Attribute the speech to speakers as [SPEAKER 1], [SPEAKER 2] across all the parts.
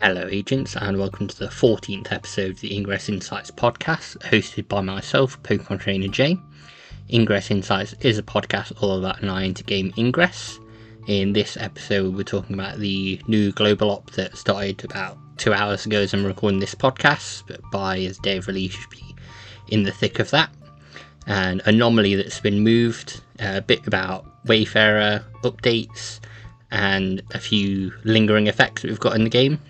[SPEAKER 1] Hello agents, and welcome to the 14th episode of the Ingress Insights podcast, hosted by myself, PkmnTrainerJ. Ingress Insights is a podcast all about an eye into game Ingress. In this episode we're talking about the new global op that started about 2 hours ago as I'm recording this podcast, but by its day of release you should be in the thick of that. An anomaly that's been moved, a bit about Wayfarer updates, and a few lingering effects that we've got in the game.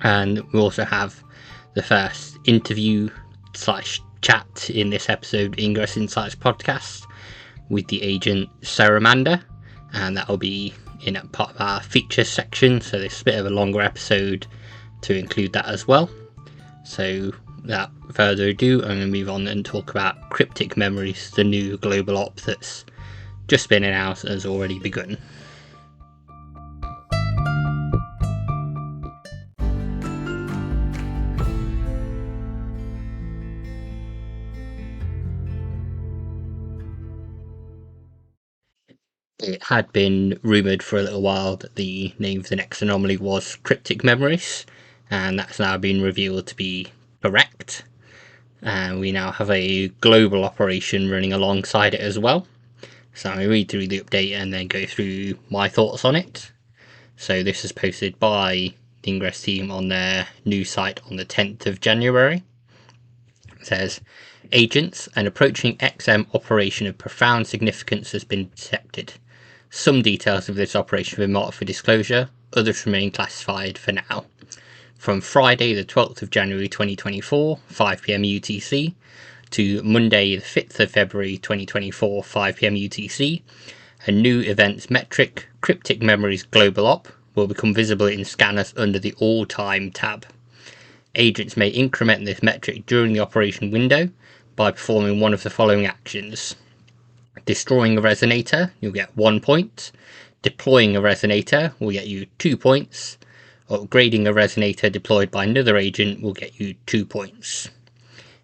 [SPEAKER 1] And we also have the first interview / chat in this episode Ingress Insights podcast with the Agent SerAmanda, and that will be in a part of our features section, so this is a bit of a longer episode to include that as well. So without further ado, I'm going to move on and talk about Cryptic Memories, the new global op that's just been announced and has already begun. It had been rumoured for a little while that the name of the next anomaly was Cryptic Memories, and that's now been revealed to be correct. And we now have a global operation running alongside it as well. So I'm going to read through the update and then go through my thoughts on it. So this is posted by the Ingress team on their new site on the 10th of January. It says, "Agents, an approaching XM operation of profound significance has been detected. Some details of this operation have been marked for disclosure, others remain classified for now. From Friday the 12th of January 2024, 5pm UTC, to Monday the 5th of February 2024, 5pm UTC, a new events metric, Cryptic Memories Global Op, will become visible in scanners under the All Time tab. Agents may increment this metric during the operation window by performing one of the following actions. Destroying a resonator, you'll get 1 point. Deploying a resonator will get you 2 points. Upgrading a resonator deployed by another agent will get you 2 points.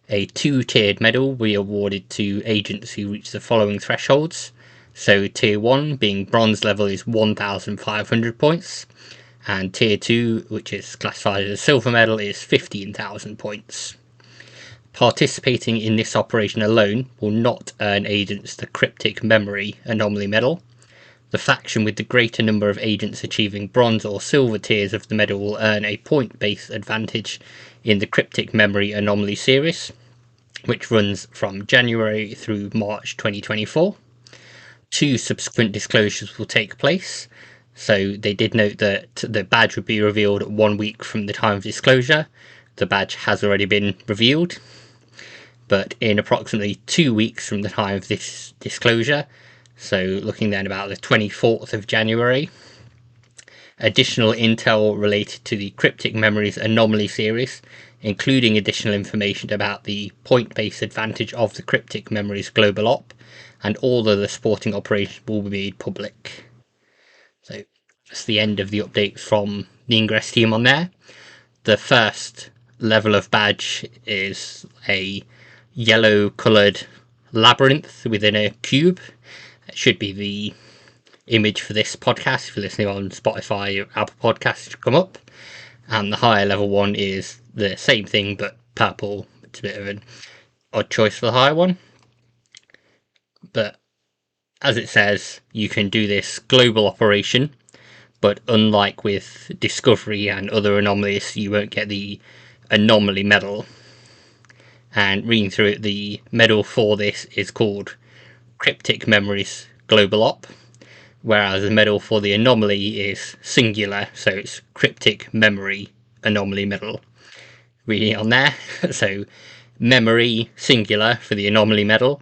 [SPEAKER 1] A 2-tiered medal will be awarded to agents who reach the following thresholds. So tier 1 being bronze level is 1,500 points, and tier 2, which is classified as a silver medal, is 15,000 points. Participating in this operation alone will not earn agents the Cryptic Memory Anomaly medal. The faction with the greater number of agents achieving bronze or silver tiers of the medal will earn a point-based advantage in the Cryptic Memory Anomaly series, which runs from January through March 2024. 2 subsequent disclosures will take place. So they did note that the badge would be revealed 1 week from the time of disclosure. The badge has already been revealed, but in approximately 2 weeks from the time of this disclosure, so looking then about the 24th of January, additional intel related to the Cryptic Memories Anomaly series, including additional information about the point-based advantage of the Cryptic Memories Global Op, and all of the supporting operations will be made public. So that's the end of the updates from the Ingress team on there. The first level of badge is a yellow coloured labyrinth within a cube. It should be the image for this podcast. If you're listening on Spotify or Apple Podcasts, it should come up. And the higher level one is the same thing but purple. It's a bit of an odd choice for the higher one. But as it says, you can do this global operation, but unlike with Discovery and other anomalies, you won't get the anomaly medal. And reading through it, the medal for this is called Cryptic Memories Global Op, whereas the medal for the anomaly is singular, so it's Cryptic Memory Anomaly Medal. Reading it on there, so memory singular for the anomaly medal,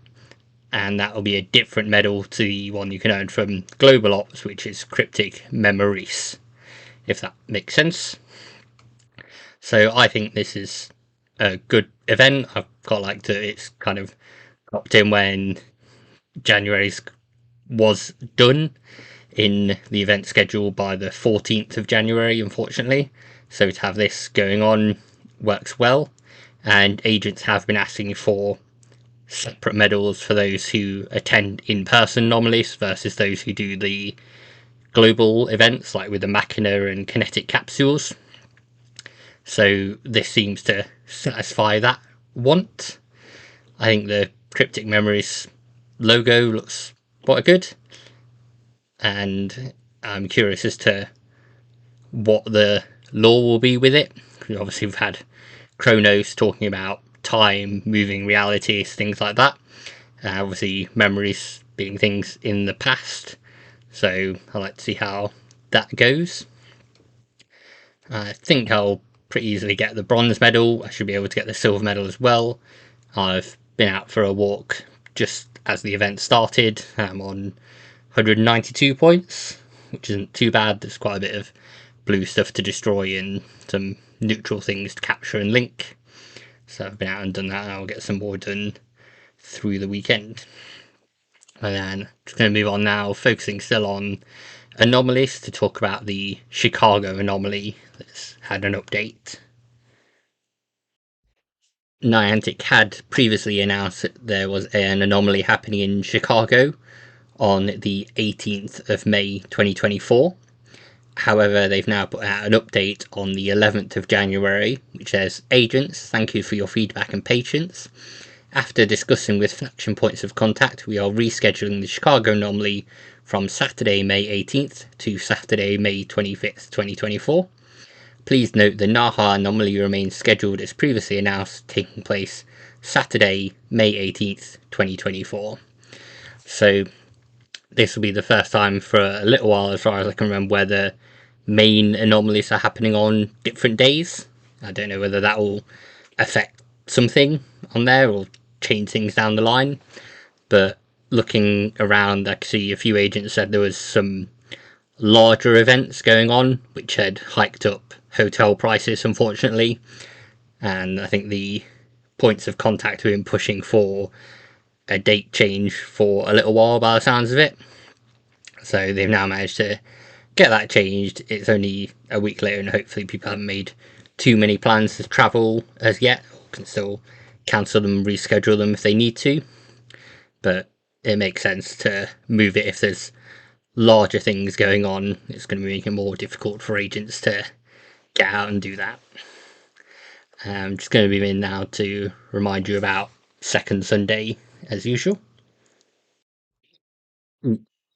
[SPEAKER 1] and that will be a different medal to the one you can earn from Global Ops, which is Cryptic Memories, if that makes sense. So I think this is a good event. I've got like that it's kind of dropped in when January's was done in the event schedule by the 14th of January, unfortunately. So to have this going on works well, and agents have been asking for separate medals for those who attend in-person anomalies versus those who do the global events like with the Machina and Kinetic capsules. So this seems to satisfy that want. I think the Cryptic Memories logo looks quite good, and I'm curious as to what the lore will be with it. Obviously, we've had Chronos talking about time, moving realities, things like that. Obviously, memories being things in the past. So I like to see how that goes. I think I'll pretty easily get the bronze medal. I should be able to get the silver medal as well. I've been out for a walk just as the event started. I'm on 192 points, which isn't too bad. There's quite a bit of blue stuff to destroy and some neutral things to capture and link. So I've been out and done that, and I'll get some more done through the weekend. And then just going to move on now, focusing still on anomalies, to talk about the Chicago anomaly that's had an update. Niantic had previously announced that there was an anomaly happening in Chicago on the 18th of May 2024. However, they've now put out an update on the 11th of January, which says, "Agents, thank you for your feedback and patience. After discussing with Faction Points of Contact, we are rescheduling the Chicago anomaly from Saturday, May 18th to Saturday, May 25th, 2024. Please note the Naha anomaly remains scheduled as previously announced, taking place Saturday, May 18th, 2024. So this will be the first time for a little while, as far as I can remember, where the main anomalies are happening on different days. I don't know whether that will affect something on there or change things down the line, but looking around, I could see a few agents said there was some larger events going on which had hiked up hotel prices, unfortunately, and I think the points of contact have been pushing for a date change for a little while by the sounds of it. So they've now managed to get that changed. It's only a week later, and hopefully people haven't made too many plans to travel as yet, or can still cancel them, reschedule them if they need to. But it makes sense to move it if there's larger things going on. It's going to make it more difficult for agents to get out and do that. I'm just going to be in now to remind you about Second Sunday as usual.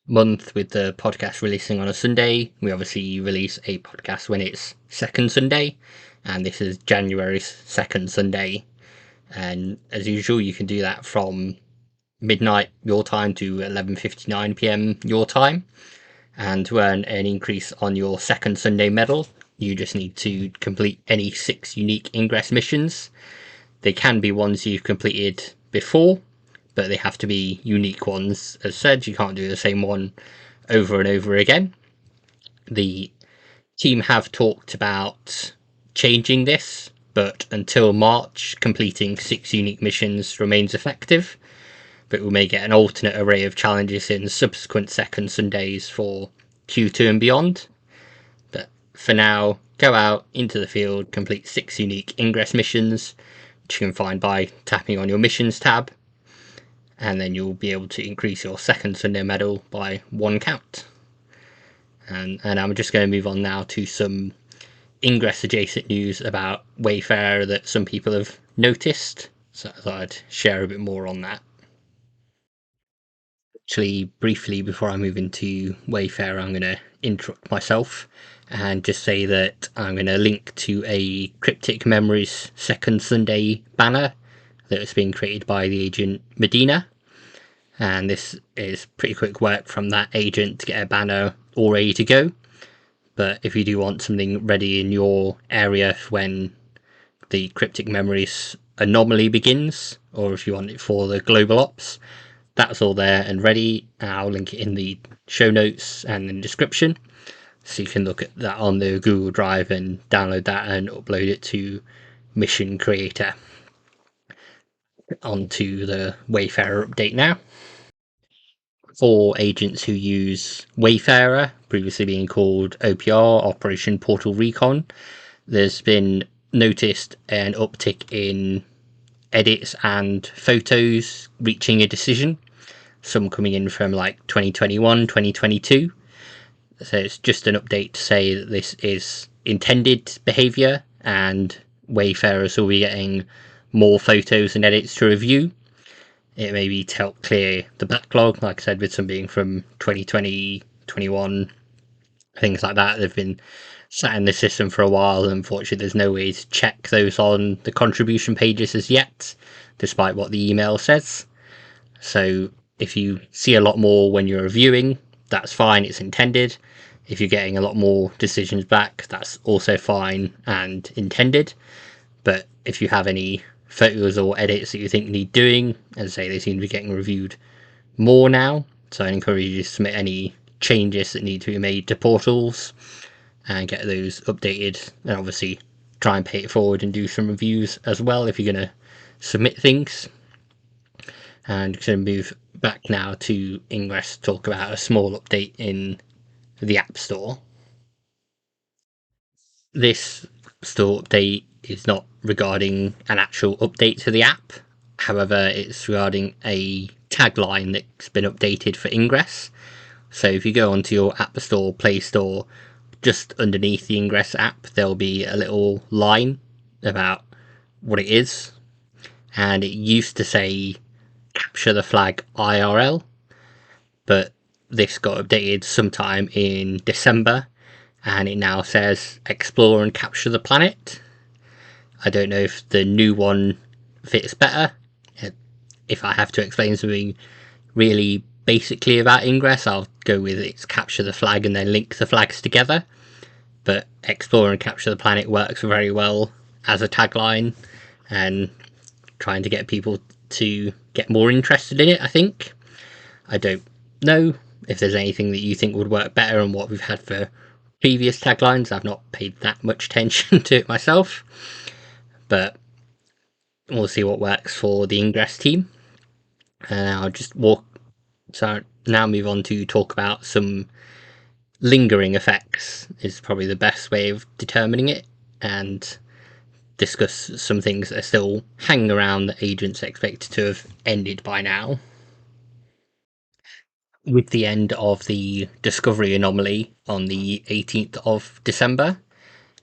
[SPEAKER 1] Month with the podcast releasing on a Sunday. We obviously release a podcast when it's second Sunday, and this is January's second Sunday. And as usual, you can do that from midnight your time to 11:59 p.m. your time. And to earn an increase on your second Sunday medal, you just need to complete any 6 unique Ingress missions. They can be ones you've completed before, but they have to be unique ones. As said, you can't do the same one over and over again. The team have talked about changing this, but until March, completing 6 unique missions remains effective. But we may get an alternate array of challenges in subsequent second Sundays for Q2 and beyond. But for now, go out into the field, complete 6 unique Ingress missions, which you can find by tapping on your missions tab, and then you'll be able to increase your second Sunday medal by 1 count. And I'm just going to move on now to some Ingress adjacent news about Wayfarer that some people have noticed, so I thought I'd share a bit more on that. Actually, briefly before I move into Wayfarer, I'm going to interrupt myself and just say that I'm going to link to a Cryptic Memories second Sunday banner that has been created by the agent Medina, and this is pretty quick work from that agent to get a banner all ready to go. But if you do want something ready in your area when the Cryptic Memories anomaly begins, or if you want it for the global ops, that's all there and ready. I'll link it in the show notes and in the description, so you can look at that on the Google Drive and download that and upload it to Mission Creator. Onto the Wayfarer update now. For agents who use Wayfarer, previously being called OPR, Operation Portal Recon, there's been noticed an uptick in edits and photos reaching a decision, some coming in from like 2021, 2022. So it's just an update to say that this is intended behaviour and wayfarers will be getting more photos and edits to review. It may be to help clear the backlog, like I said, with some being from 2020, 21, things like that. They've been sat in the system for a while, and unfortunately there's no way to check those on the contribution pages as yet, despite what the email says. So if you see a lot more when you're reviewing, that's fine, it's intended. If you're getting a lot more decisions back, that's also fine and intended. But if you have any photos or edits that you think need doing, as I say, they seem to be getting reviewed more now, so I encourage you to submit any changes that need to be made to portals and get those updated, and obviously try and pay it forward and do some reviews as well if you're going to submit things. And going to move back now to Ingress to talk about a small update in the App Store. This store update is not regarding an actual update to the app. However, it's regarding a tagline that's been updated for Ingress. So if you go onto your App Store, Play Store, just underneath the Ingress app, there'll be a little line about what it is. And it used to say capture the flag IRL, but this got updated sometime in December, and it now says explore and capture the planet. I don't know if the new one fits better. If I have to explain something really basically about Ingress, I'll go with it's capture the flag and then link the flags together. But explore and capture the planet works very well as a tagline, and trying to get people to get more interested in it, I think. I don't know if there's anything that you think would work better and what we've had for previous taglines. I've not paid that much attention to it myself, but we'll see what works for the Ingress team. And now move on to talk about some lingering effects, is probably the best way of determining it, and discuss some things that are still hanging around that agents expect to have ended by now. With the end of the discovery anomaly on the 18th of December,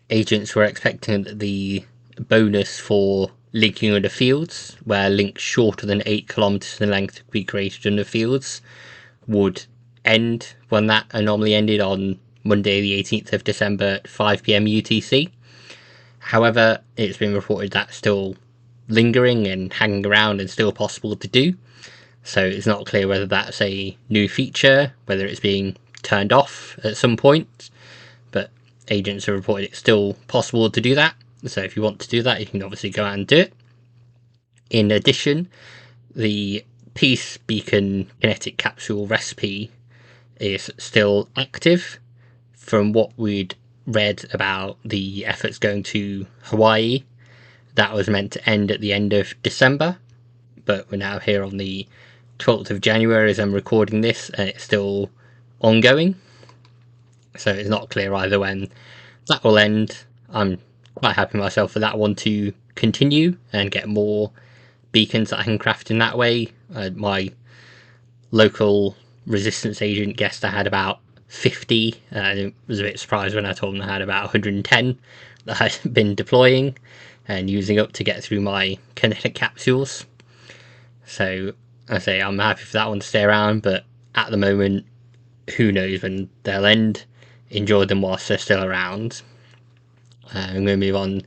[SPEAKER 1] agents were expecting that the bonus for linking under fields, where links shorter than 8 kilometers in length could be created under fields, would end when that anomaly ended on Monday the 18th of December at 5 PM UTC. However, it's been reported that's still lingering and hanging around and still possible to do. So it's not clear whether that's a new feature, whether it's being turned off at some point, but agents have reported it's still possible to do that. So if you want to do that, you can obviously go out and do it. In addition, the Peace Beacon kinetic capsule recipe is still active. From what we'd read about the efforts going to Hawaii, that was meant to end at the end of December, but we're now here on the 12th of January as I'm recording this, and it's still ongoing, so it's not clear either when that will end. I'm quite happy myself for that one to continue and get more beacons that I can craft in that way. My local resistance agent guessed I had about 50. I was a bit surprised when I told them I had about 110 that I'd been deploying and using up to get through my kinetic capsules. So I say I'm happy for that one to stay around, but at the moment, who knows when they'll end. Enjoy them whilst they're still around. I'm going to move on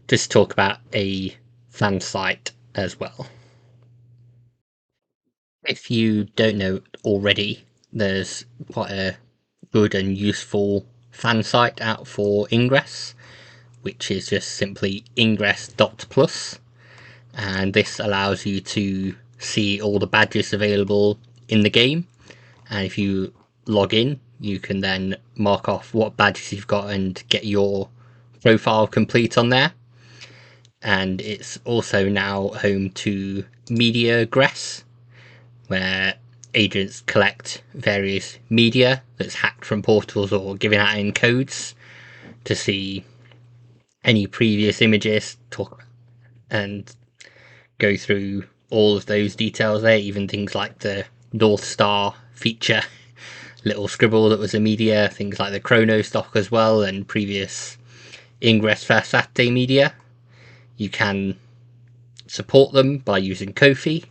[SPEAKER 1] just to talk about a fan site as well. If you don't know already, there's quite a good and useful fan site out for Ingress, which is just simply ingress.plus, and this allows you to see all the badges available in the game, and if you log in you can then mark off what badges you've got and get your profile complete on there. And it's also now home to MediaGress, where agents collect various media that's hacked from portals or given out in codes to see any previous images, and go through all of those details there, even things like the North Star feature little scribble that was a media, things like the chrono stock as well, and previous Ingress First Saturday Media. You can support them by using Ko-fi,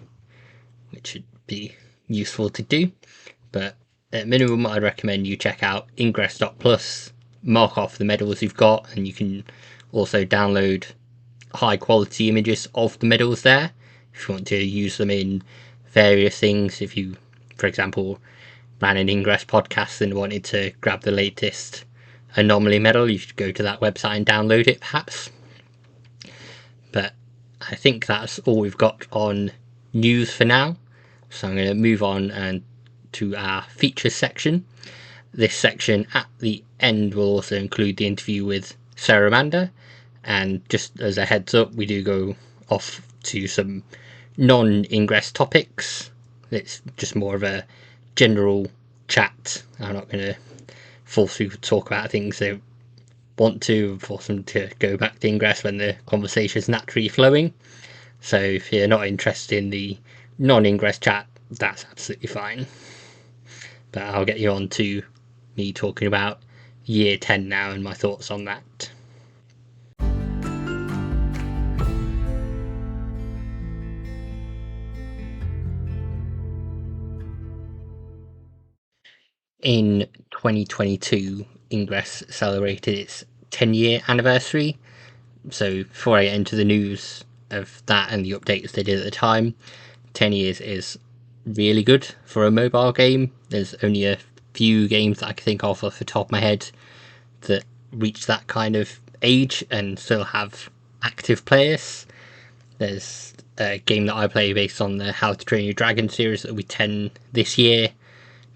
[SPEAKER 1] which should be useful to do, but at minimum I'd recommend you check out Ingress.plus, mark off the medals you've got, and you can also download high quality images of the medals there if you want to use them in various things. If you, for example, ran an Ingress podcast and wanted to grab the latest anomaly medal, you should go to that website and download it perhaps. But I think that's all we've got on news for now, so I'm going to move on and to our features section. This section at the end will also include the interview with SerAmanda, and just as a heads up, we do go off to some non-Ingress topics. It's just more of a general chat. I'm not going to force people to talk about things they want to, force them to go back to Ingress when the conversation is naturally flowing. So if you're not interested in the non-Ingress chat, that's absolutely fine. But I'll get you on to me talking about year 10 now and my thoughts on that. In 2022, Ingress celebrated its 10-year anniversary. So before I get into the news of that and the updates they did at the time, 10 years is really good for a mobile game. There's only a few games that I can think of off the top of my head that reach that kind of age and still have active players. There's a game that I play based on the How to Train Your Dragon series that will be 10 this year.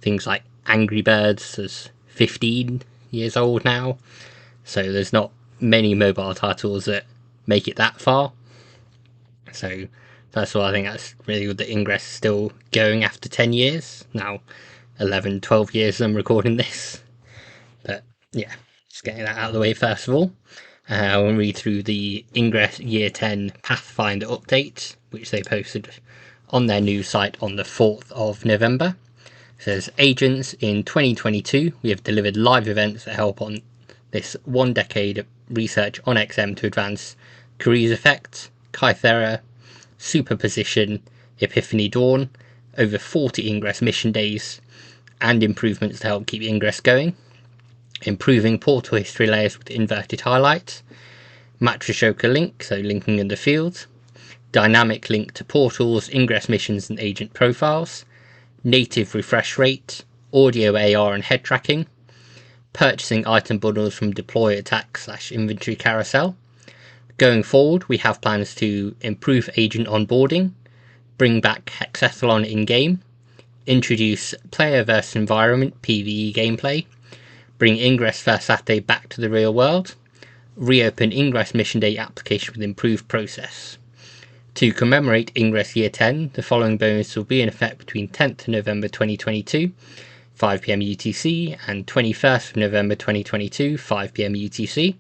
[SPEAKER 1] Things like Angry Birds is 15 years old now, so there's not many mobile titles that make it that far. So first of all, I think that's really good that Ingress is still going after 10 years now. 11, 12 years I'm recording this, but yeah, just getting that out of the way first of all. I'll read through the Ingress Year 10 Pathfinder update, which they posted on their news site on the 4th of November. It says, Agents, in 2022, we have delivered live events that help on this 1 decade of research on XM to advance Curious Effect, Kythera, Superposition, Epiphany Dawn, over 40 Ingress mission days, and improvements to help keep Ingress going. Improving portal history layers with inverted highlights, Matryoshka link, so linking in the field, dynamic link to portals, Ingress missions and agent profiles, native refresh rate, audio AR and head tracking, purchasing item bundles from deploy attack / inventory carousel. Going forward, we have plans to improve agent onboarding, bring back hexathlon in-game, introduce player versus environment PvE gameplay, bring Ingress First Saturday back to the real world, reopen Ingress Mission Day application with improved process. To commemorate Ingress Year 10, the following bonus will be in effect between 10th November 2022, 5pm UTC, and 21st November 2022, 5pm UTC.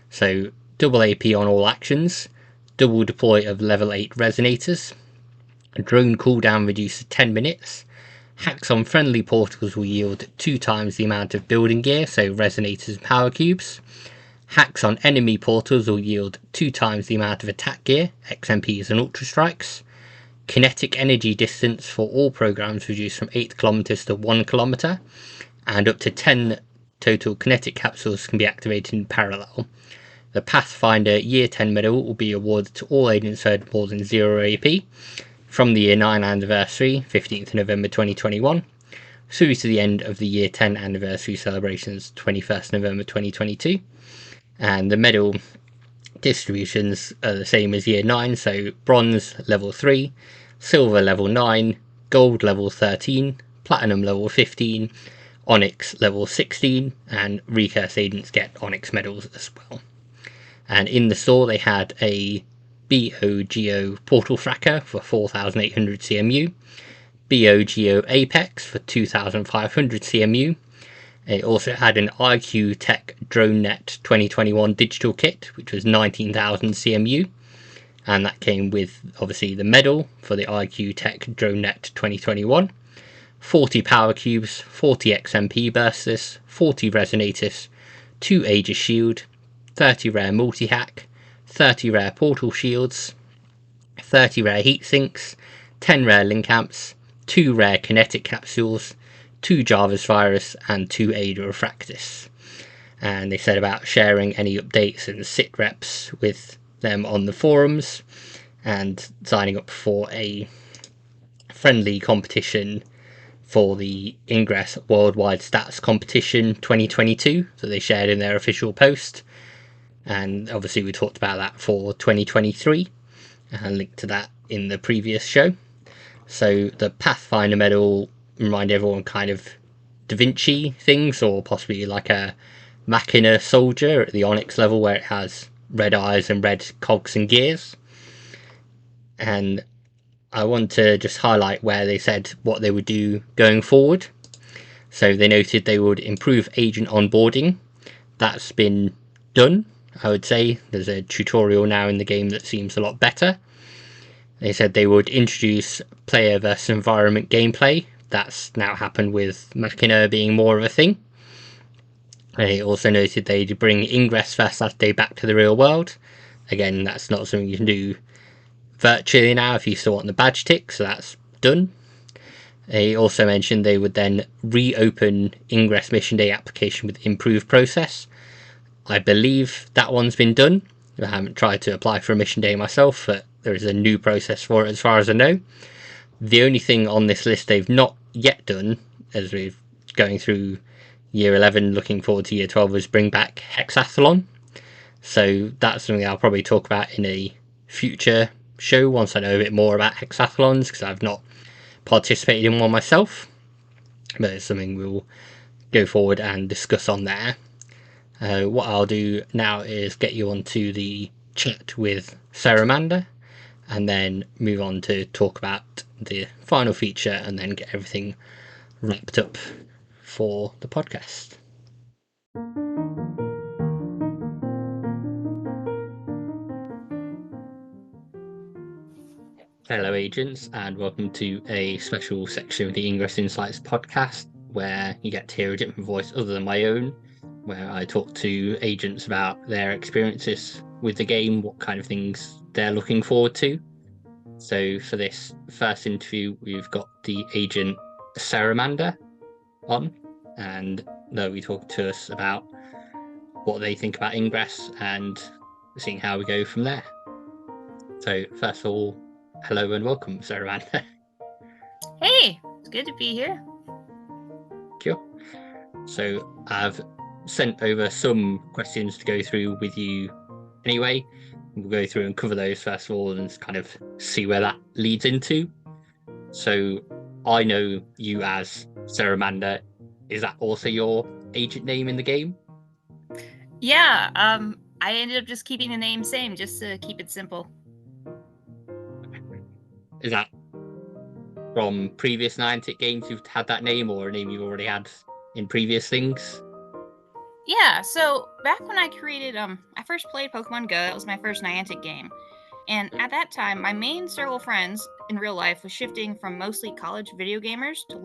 [SPEAKER 1] So, double AP on all actions, double deploy of level 8 resonators, a drone cooldown reduced to 10 minutes, hacks on friendly portals will yield 2 times the amount of building gear, so resonators and power cubes. Hacks on enemy portals will yield 2 times the amount of attack gear, XMPs and Ultra Strikes. Kinetic energy distance for all programs reduced from 8 kilometers to 1 kilometer, and up to 10 total kinetic capsules can be activated in parallel. The Pathfinder Year 10 medal will be awarded to all agents who had more than 0 AP from the Year 9 anniversary, 15th November 2021, through to the end of the Year 10 anniversary celebrations, 21st November 2022. And the medal distributions are the same as Year 9, so Bronze level 3, Silver level 9, Gold level 13, Platinum level 15, Onyx level 16, and Recurse agents get Onyx medals as well. And in the store they had a BOGO Portal Tracker for 4,800 CMU, BOGO Apex for 2,500 CMU. It also had an IQ Tech DroneNet 2021 digital kit, which was 19,000 CMU, and that came with obviously the medal for the IQ Tech DroneNet 2021, 40 power cubes, 40 XMP bursters, 40 resonators, 2 Aegis shield, 30 rare multi-hack, 30 rare portal shields, 30 rare heat sinks, 10 rare link amps, 2 rare kinetic capsules, 2 Jarvis virus, and 2 Ada Refractus. And they said about sharing any updates and sit reps with them on the forums, and signing up for a friendly competition for the Ingress Worldwide Stats Competition 2022 that they shared in their official post. And obviously we talked about that for 2023 and linked to that in the previous show. So the Pathfinder medal remind everyone kind of Da Vinci things, or possibly like a Machina soldier at the Onyx level where it has red eyes and red cogs and gears. And I want to just highlight where they said what they would do going forward. So they noted they would improve agent onboarding. That's been done, I would say. There's a tutorial now in the game that seems a lot better. They said they would introduce player versus environment gameplay. That's now happened with Machina being more of a thing. They also noted they'd bring Ingress First Saturday back to the real world. Again, that's not something you can do virtually now if you still want the badge tick, so that's done. They also mentioned they would then reopen Ingress Mission Day application with improved process. I believe that one's been done. I haven't tried to apply for a Mission Day myself, but there is a new process for it as far as I know. The only thing on this list they've not yet done, as we're going through Year 11 looking forward to Year 12, is bring back Hexathlon. So that's something I'll probably talk about in a future show once I know a bit more about hexathlons, because I've not participated in one myself, but it's something we'll go forward and discuss on there. What I'll do now is get you onto the chat with SerAmanda, and then move on to talk about the final feature, and then get everything wrapped up for the podcast. Hello agents, and welcome to a special section of the Ingress Insights podcast where you get to hear a different voice other than my own, where I talk to agents about their experiences with the game, what kind of things they're looking forward to. So for this first interview, we've got the agent SerAmanda on, and they'll be talking to us about what they think about Ingress and seeing how we go from there. So first of all, hello and welcome, SerAmanda.
[SPEAKER 2] Hey, it's good to be here.
[SPEAKER 1] Cool. So I've sent over some questions to go through with you anyway. We'll go through and cover those first of all and kind of see where that leads into. So I know you as SerAmanda. Is that also your agent name in the game?
[SPEAKER 2] Yeah, I ended up just keeping the name same just to keep it simple.
[SPEAKER 1] Is that from previous Niantic games you've had that name, or a name you've already had in previous things?
[SPEAKER 2] Yeah, so back when I created, I first played Pokemon Go, that was my first Niantic game. And at that time, my main circle of friends in real life was shifting from mostly college video gamers to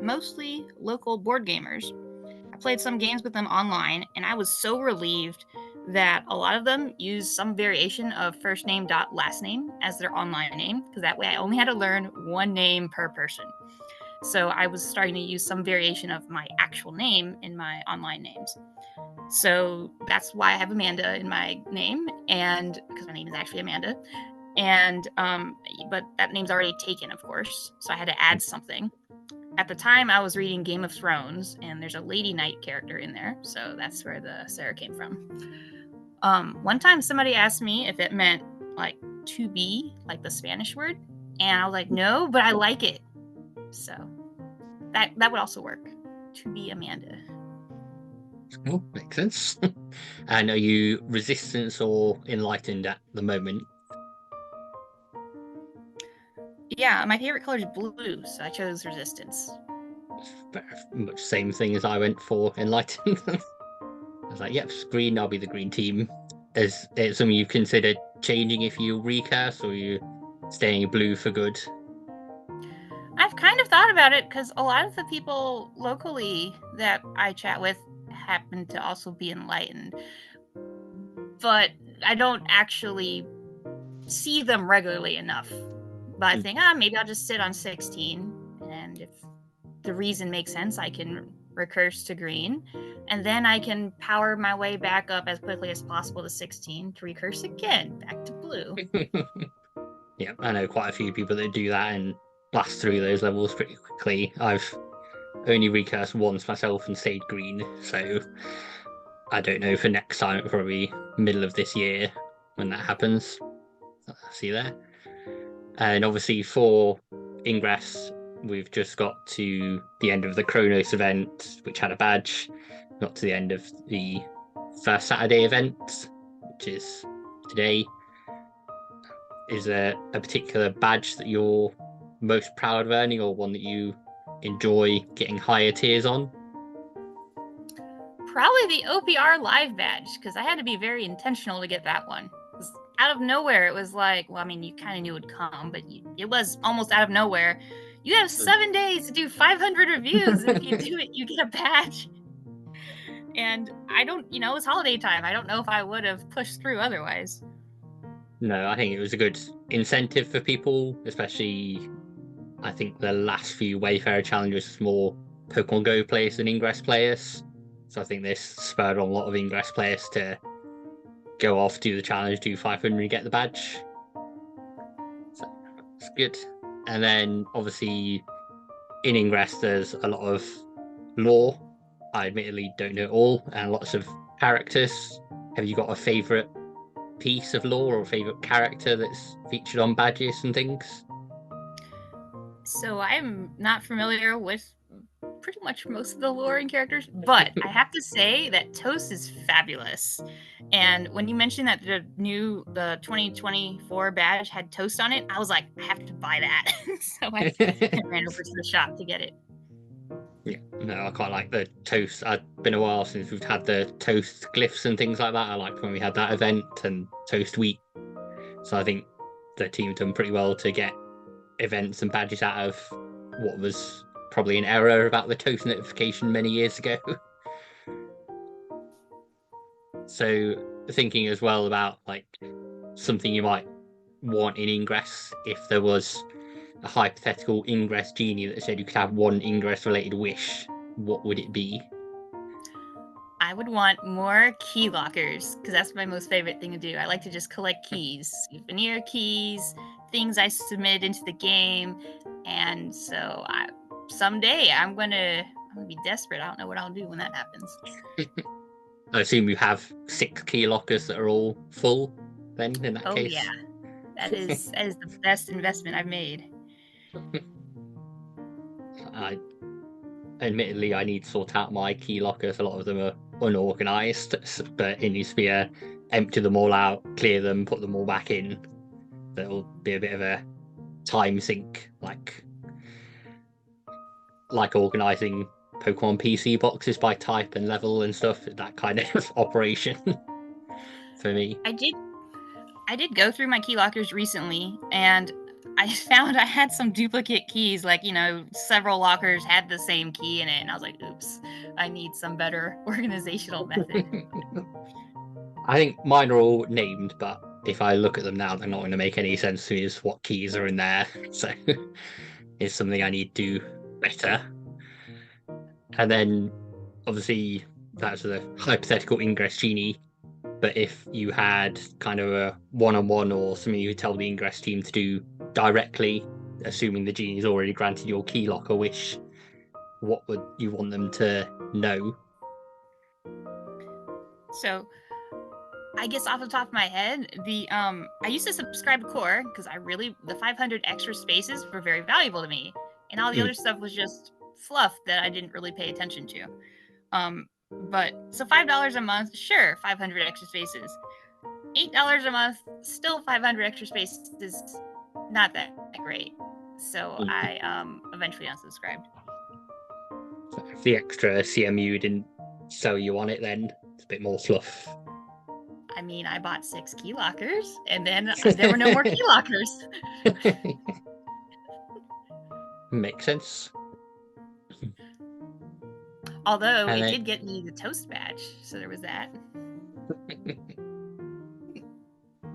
[SPEAKER 2] mostly local board gamers. I played some games with them online, and I was so relieved that a lot of them used some variation of first name dot last name as their online name, because that way I only had to learn one name per person. So I was starting to use some variation of my actual name in my online names. So that's why I have Amanda in my name, and because my name is actually Amanda. And but that name's already taken, of course, so I had to add something. At the time, I was reading Game of Thrones, and there's a Lady Knight character in there, so that's where the Sarah came from. One time, somebody asked me if it meant like to be, like the Spanish word, and I was like, no, but I like it. So that would also work. To be Amanda.
[SPEAKER 1] Oh, makes sense. And are you Resistance or Enlightened at the moment?
[SPEAKER 2] Yeah, my favorite color is blue, so I chose Resistance.
[SPEAKER 1] Very much same thing as I went for Enlightened. I was like, yep, green, I'll be the green team. Is it something you considered changing if you recast, or are you staying blue for good?
[SPEAKER 2] I've kind of thought about it because a lot of the people locally that I chat with happen to also be enlightened. but I don't actually see them regularly enough. But I think, maybe I'll just sit on 16, and if the reason makes sense, I can recurse to green, and then I can power my way back up as quickly as possible to 16 to recurse again back to blue.
[SPEAKER 1] Yeah, I know quite a few people that do that and blast through those levels pretty quickly. I've only recursed once myself and stayed green, so I don't know for next time. It'll probably be middle of this year when that happens. See there. And obviously for Ingress, we've just got to the end of the Kronos event, which had a badge. Got to the end of the first Saturday event, which is today. Is there a particular badge that you're most proud of earning, or one that you enjoy getting higher tiers on?
[SPEAKER 2] Probably the OPR live badge, because I had to be very intentional to get that one. Out of nowhere, it was like, well, I mean, you kind of knew it would come, but it was almost out of nowhere. You have 7 days to do 500 reviews, and if you do it, you get a badge. And I don't, it was holiday time. I don't know if I would have pushed through otherwise.
[SPEAKER 1] No, I think it was a good incentive for people, especially I think the last few Wayfarer challenges was more Pokemon Go players than Ingress players. So I think this spurred on a lot of Ingress players to go off, do the challenge, do 500 and get the badge. So it's good. And then obviously in Ingress there's a lot of lore. I admittedly don't know it all, and lots of characters. Have you got a favourite piece of lore or favourite character that's featured on badges and things?
[SPEAKER 2] So I'm not familiar with pretty much most of the lore and characters, but I have to say that Toast is fabulous. And when you mentioned that the 2024 badge had Toast on it, I was like, I have to buy that. So I ran over to the shop to get it.
[SPEAKER 1] Yeah, no, I quite like the Toast. It's been a while since we've had the Toast glyphs and things like that. I liked when we had that event and Toast Week. So I think the team done pretty well to get events and badges out of what was probably an error about the Toast notification many years ago. So thinking as well about like something you might want in Ingress, if there was a hypothetical Ingress genie that said you could have one Ingress related wish, what would it be?
[SPEAKER 2] I would want more key lockers because that's my most favorite thing to do. I like to just collect keys, souvenir keys, things I submitted into the game, and so someday I'm gonna be desperate. I don't know what I'll do when that happens.
[SPEAKER 1] I assume you have 6 key lockers that are all full. Then in that
[SPEAKER 2] Oh
[SPEAKER 1] case,
[SPEAKER 2] yeah, that is the best investment I've made.
[SPEAKER 1] I admittedly I need to sort out my key lockers. A lot of them are unorganized, but it needs to be empty them all out, clear them, put them all back in. That'll be a bit of a time sink, like organizing Pokemon PC boxes by type and level and stuff. That kind of operation for me.
[SPEAKER 2] I did go through my key lockers recently, and I found I had some duplicate keys. Like, several lockers had the same key in it, and I was like, oops, I need some better organizational method.
[SPEAKER 1] I think mine are all named, but if I look at them now, they're not going to make any sense to me as what keys are in there. So it's something I need to do better. And then obviously that's the hypothetical Ingress genie. But if you had kind of a one-on-one or something you would tell the Ingress team to do directly, assuming the genie's already granted your key locker wish, what would you want them to know?
[SPEAKER 2] So I guess off the top of my head, I used to subscribe to Core because the 500 extra spaces were very valuable to me, and all the other stuff was just fluff that I didn't really pay attention to. But so $5 a month, sure, 500 extra spaces. $8 a month, still 500 extra spaces is not that great. So I eventually unsubscribed.
[SPEAKER 1] If the extra CMU didn't sell you on it, then it's a bit more fluff.
[SPEAKER 2] I mean, I bought 6 key lockers, and then there were no more key lockers.
[SPEAKER 1] Makes sense.
[SPEAKER 2] Although it did get me the Toast badge, so there was that.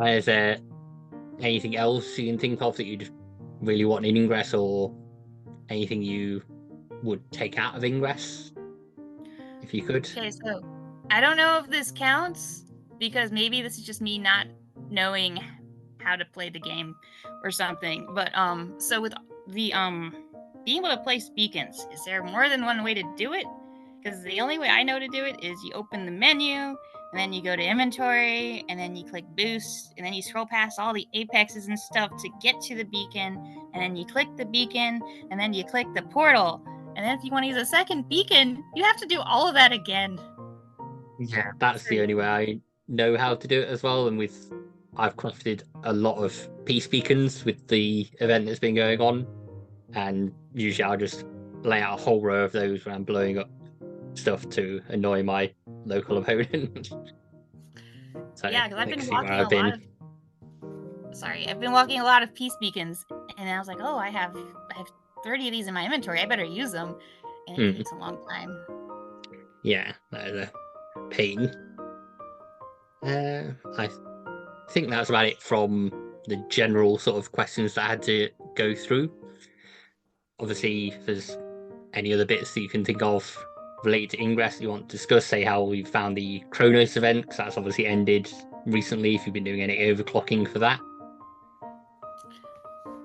[SPEAKER 1] Is there anything else you can think of that you just really want in Ingress, or anything you would take out of Ingress if you could?
[SPEAKER 2] Okay, so I don't know if this counts because maybe this is just me not knowing how to play the game or something. But so with the being able to place beacons, is there more than one way to do it? Because the only way I know to do it is you open the menu and then you go to inventory and then you click boost and then you scroll past all the apexes and stuff to get to the beacon, and then you click the beacon and then you click the portal. And then if you want to use a second beacon, you have to do all of that again.
[SPEAKER 1] Yeah, that's the only way I know how to do it as well. And I've crafted a lot of peace beacons with the event that's been going on, and usually I'll just lay out a whole row of those where I'm blowing up stuff to annoy my local opponent. So
[SPEAKER 2] Yeah, because I've been walking
[SPEAKER 1] I've been.
[SPEAKER 2] I've been walking a lot of peace beacons, and I was like, oh, I have 30 of these in my inventory. I better use them, and it takes a long time.
[SPEAKER 1] Yeah, that is a pain. I think that's about it from the general sort of questions that I had to go through. Obviously, if there's any other bits that you can think of related to Ingress that you want to discuss, say how we found the Chronos event, because that's obviously ended recently, if you've been doing any overclocking for that.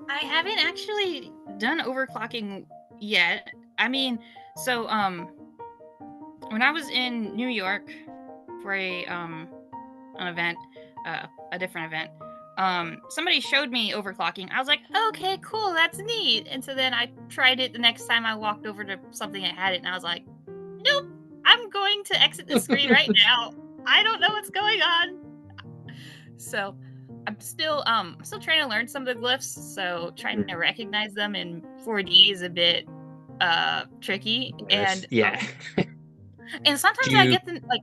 [SPEAKER 2] I haven't actually done overclocking yet. I mean, so when I was in New York for an event, a different event, somebody showed me overclocking. I was like, okay, cool, that's neat. And so then I tried it the next time I walked over to something that had it, and I was like, nope, I'm going to exit the screen right now. I don't know what's going on. So I'm still trying to learn some of the glyphs, so trying to recognize them in 4D is a bit tricky. And
[SPEAKER 1] yeah.
[SPEAKER 2] And sometimes I get them, like,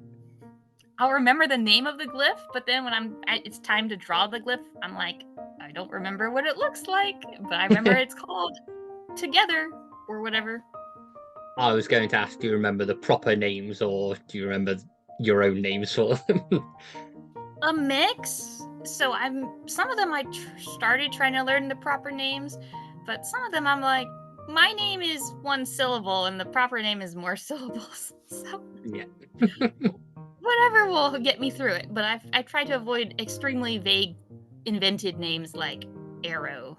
[SPEAKER 2] I'll remember the name of the glyph, but then when it's time to draw the glyph, I'm like, I don't remember what it looks like, but I remember it's called Together or whatever.
[SPEAKER 1] I was going to ask, do you remember the proper names, or do you remember your own names for them?
[SPEAKER 2] A mix. So some of them I started trying to learn the proper names, but some of them I'm like, my name is one syllable and the proper name is more syllables. So
[SPEAKER 1] yeah.
[SPEAKER 2] whatever will get me through it. But I've tried to avoid extremely vague, invented names like Arrow.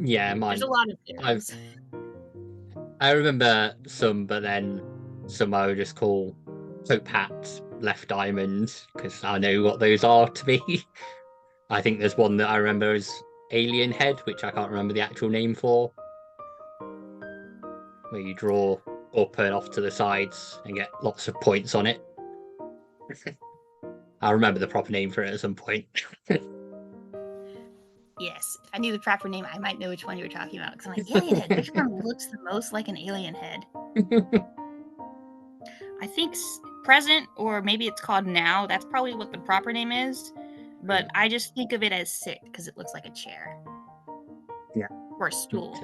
[SPEAKER 1] Yeah, mine.
[SPEAKER 2] There's a lot of arrows.
[SPEAKER 1] I remember some, but then some I would just call Hope Hat, Left Diamond, because I know what those are to be. I think there's one that I remember as Alien Head, which I can't remember the actual name for, where you draw up and off to the sides and get lots of points on it. I'll remember the proper name for it at some point.
[SPEAKER 2] Yes, if I knew the proper name, I might know which one you were talking about. Because I'm like, alien head, which one looks the most like an alien head? I think present, or maybe it's called now. That's probably what the proper name is. But I just think of it as sit because it looks like a chair.
[SPEAKER 1] Yeah.
[SPEAKER 2] Or a stool.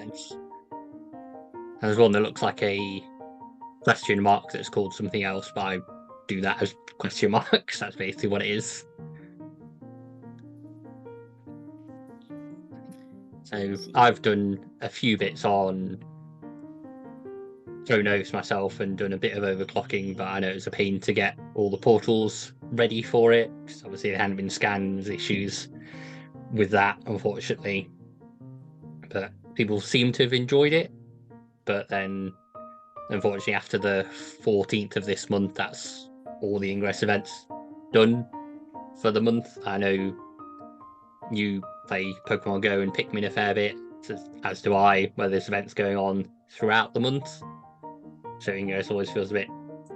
[SPEAKER 1] There's one that looks like a question mark that's called something else, but I do that as question marks. That's basically what it is. So I've done a few bits on Chronos myself and done a bit of overclocking, but I know it's a pain to get all the portals ready for it, because obviously they hadn't been scanned. There's issues with that, unfortunately. But people seem to have enjoyed it. But then, unfortunately, after the 14th of this month, that's all the Ingress events done for the month. I know you play Pokemon Go and Pikmin a fair bit, as do I, where there's events going on throughout the month. So Ingress always feels a bit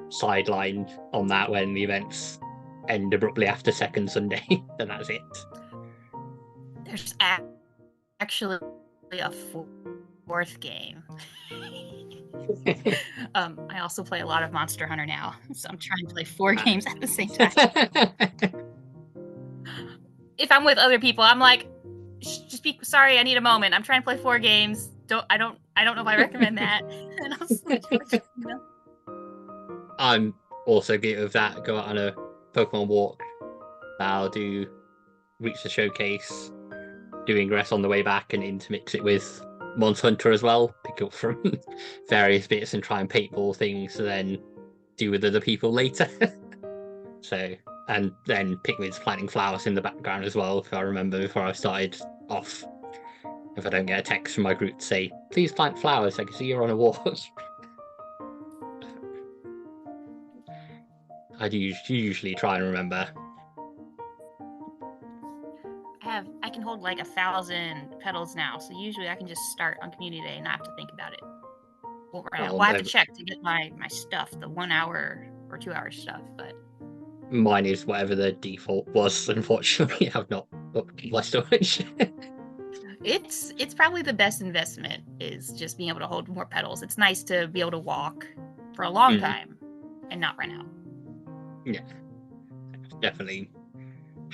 [SPEAKER 1] sidelined on that when the events end abruptly after second Sunday, and that's it.
[SPEAKER 2] There's actually a fourth game. I also play a lot of Monster Hunter now, so I'm trying to play 4 games at the same time. If I'm with other people, I'm like, just be sorry, I need a moment. I'm trying to play 4 games. I don't know if I recommend that. And I'll switch between them.
[SPEAKER 1] I'm also guilty of that. Go out on a Pokemon walk. I'll do reach the showcase, do Ingress on the way back, and intermix it with Monster Hunter as well. Pick up from various bits and try and paintball things to then do with other people later. So, and then Pikmin's planting flowers in the background as well, if I remember before I started off. If I don't get a text from my group to say, please plant flowers, I can see you're on a walk. I do usually try and remember.
[SPEAKER 2] I can hold like 1,000 petals now, so usually I can just start on community day and not have to think about it. Well, I have to check to get my stuff, the 1 hour or 2 hour stuff, but
[SPEAKER 1] mine is whatever the default was. Unfortunately, I've not upped my storage.
[SPEAKER 2] It's probably the best investment is just being able to hold more petals. It's nice to be able to walk for a long time and not run out.
[SPEAKER 1] Yeah, definitely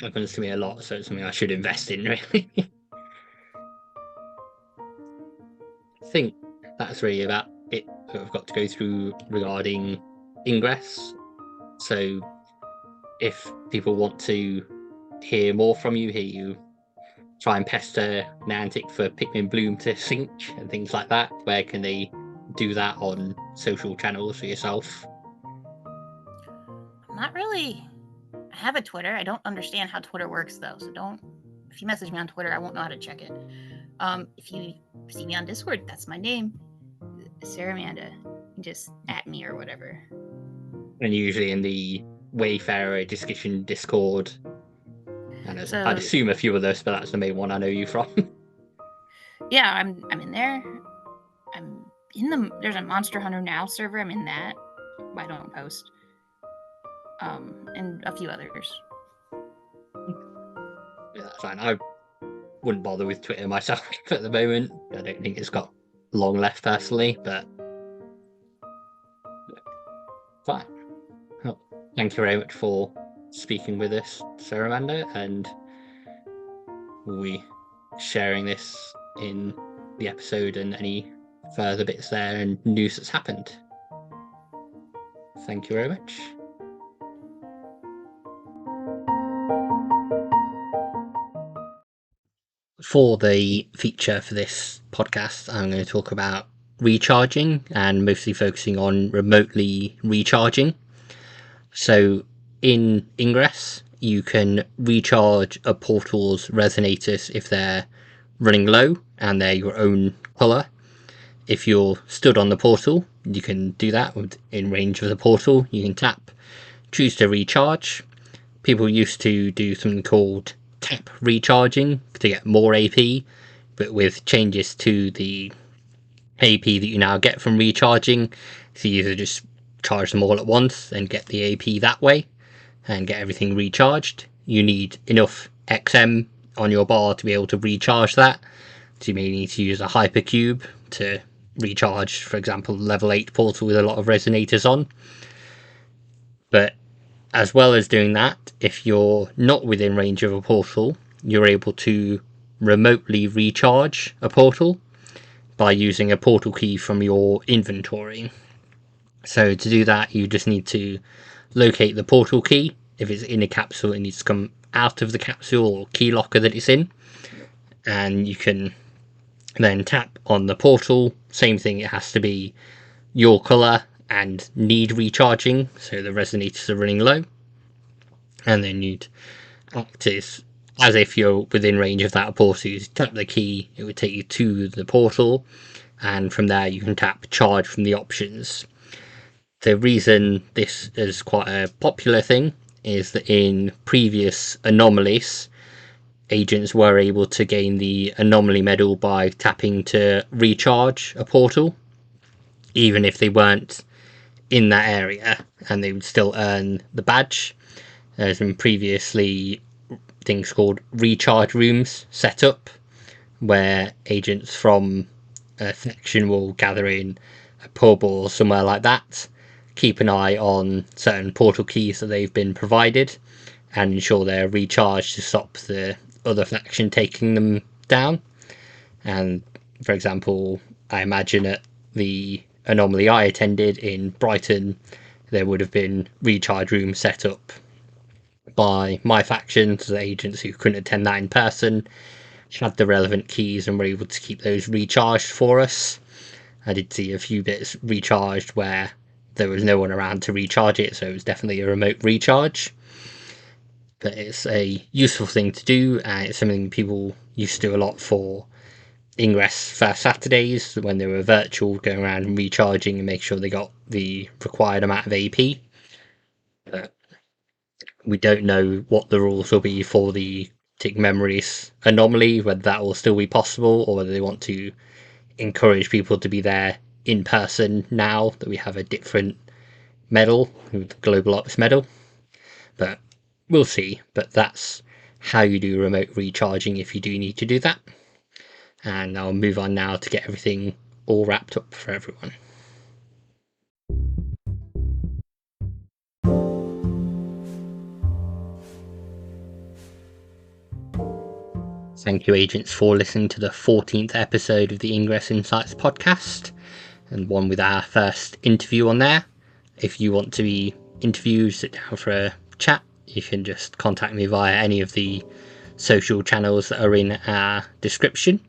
[SPEAKER 1] happens to me a lot, so it's something I should invest in, really. I think that's really about it that I've got to go through regarding Ingress. So if people want to hear more from you, hear you try and pester Niantic for Pikmin Bloom to sync and things like that, where can they do that on social channels for yourself?
[SPEAKER 2] Not really. I have a Twitter. I don't understand how Twitter works though, so if you message me on Twitter, I won't know how to check it. If you see me on Discord, that's my name, SerAmanda. Just at me or whatever.
[SPEAKER 1] And usually in the Wayfarer discussion Discord, and I'd assume a few of those, but that's the main one I know you from.
[SPEAKER 2] Yeah, I'm in there. I'm in there's a Monster Hunter Now server. I'm in that. I don't post. And a few others.
[SPEAKER 1] Yeah, that's fine. I wouldn't bother with Twitter myself at the moment. I don't think it's got long left personally, but fine. Well, thank you very much for speaking with us, SerAmanda, and we'll be sharing this in the episode and any further bits there and news that's happened. Thank you very much. For the feature for this podcast, I'm going to talk about recharging and mostly focusing on remotely recharging. So in Ingress, you can recharge a portal's resonators if they're running low and they're your own colour. If you're stood on the portal, you can do that in range of the portal. You can tap, choose to recharge. People used to do something called tap recharging to get more AP, but with changes to the AP that you now get from recharging, so you either just charge them all at once and get the AP that way and get everything recharged. You need enough XM on your bar to be able to recharge that, so you may need to use a hypercube to recharge, for example, level 8 portal with a lot of resonators on. But as well as doing that, if you're not within range of a portal, you're able to remotely recharge a portal by using a portal key from your inventory. So to do that, you just need to locate the portal key. If it's in a capsule, it needs to come out of the capsule or key locker that it's in. And you can then tap on the portal. Same thing, it has to be your colour and need recharging, so the resonators are running low, and then you'd act as if you're within range of that portal. You tap the key, it would take you to the portal, and from there you can tap charge from the options. The reason this is quite a popular thing is that in previous anomalies, agents were able to gain the anomaly medal by tapping to recharge a portal, even if they weren't in that area, and they would still earn the badge. There's been previously things called recharge rooms set up, where agents from a faction will gather in a pub or somewhere like that, keep an eye on certain portal keys that they've been provided, and ensure they're recharged to stop the other faction taking them down. And for example, I imagine at the anomaly I attended in Brighton, there would have been recharge rooms set up by my faction, so the agents who couldn't attend that in person had the relevant keys and were able to keep those recharged for us. I did see a few bits recharged where there was no one around to recharge it, so it was definitely a remote recharge. But it's a useful thing to do, and it's something people used to do a lot for Ingress first Saturdays when they were virtual, going around and recharging and make sure they got the required amount of AP. But we don't know what the rules will be for the Cryptic Memories anomaly, whether that will still be possible or whether they want to encourage people to be there in person now that we have a different medal, the Global Ops medal. But we'll see. But that's how you do remote recharging if you do need to do that. And I'll move on now to get everything all wrapped up for everyone. Thank you, agents, for listening to the 14th episode of the Ingress Insights podcast, and one with our first interview on there. If you want to be interviewed, sit down for a chat, you can just contact me via any of the social channels that are in our description.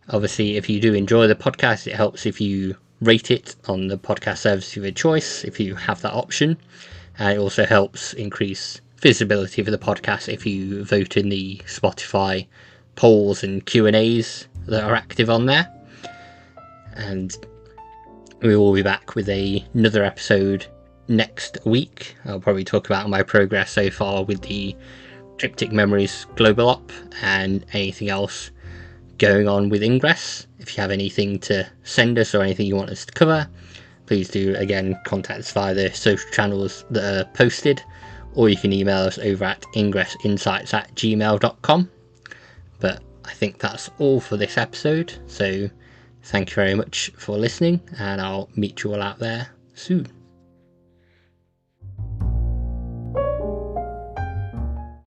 [SPEAKER 1] Obviously, if you do enjoy the podcast, it helps if you rate it on the podcast service of your choice, if you have that option. And it also helps increase visibility for the podcast if you vote in the Spotify polls and Q&As that are active on there. And we will be back with another episode next week. I'll probably talk about my progress so far with the Cryptic Memories Global Op and anything else going on with Ingress. If you have anything to send us or anything you want us to cover, please do again contact us via the social channels that are posted, or you can email us over at ingressinsights@gmail.com. But I think that's all for this episode, so thank you very much for listening, and I'll meet you all out there soon.